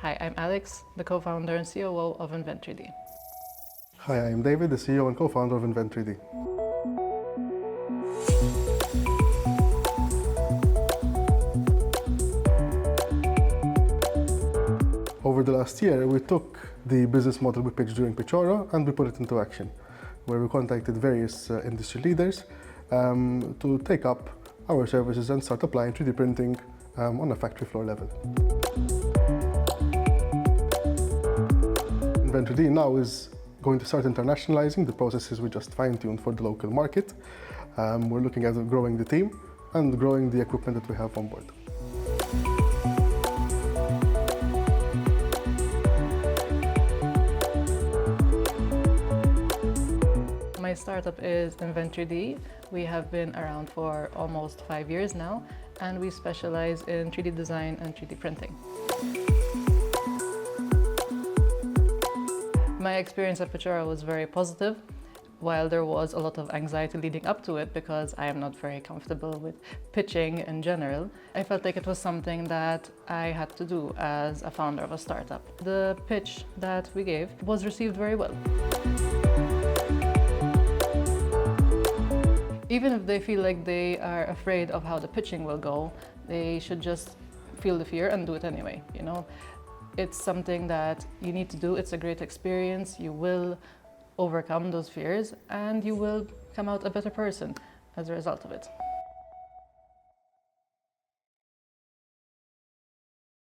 Hi, I'm Alex, the co-founder and COO of Invent3D. Hi, I'm David, the CEO and co-founder of Invent3D. Over the last year, we took the business model we pitched during Pitchora and we put it into action, where we contacted various industry leaders to take up our services and start applying 3D printing on a factory floor level. Invent3D now is going to start internationalizing the processes we just fine-tuned for the local market. We're looking at growing the team and growing the equipment that we have on board. My startup is Invent3D. We have been around for almost 5 years now, and we specialize in 3D design and 3D printing. My experience at Pitchora was very positive, while there was a lot of anxiety leading up to it because I am not very comfortable with pitching in general. I felt like it was something that I had to do as a founder of a startup. The pitch that we gave was received very well. Even if they feel like they are afraid of how the pitching will go, they should just feel the fear and do it anyway, you know? It's something that you need to do. It's a great experience. You will overcome those fears and you will come out a better person as a result of it.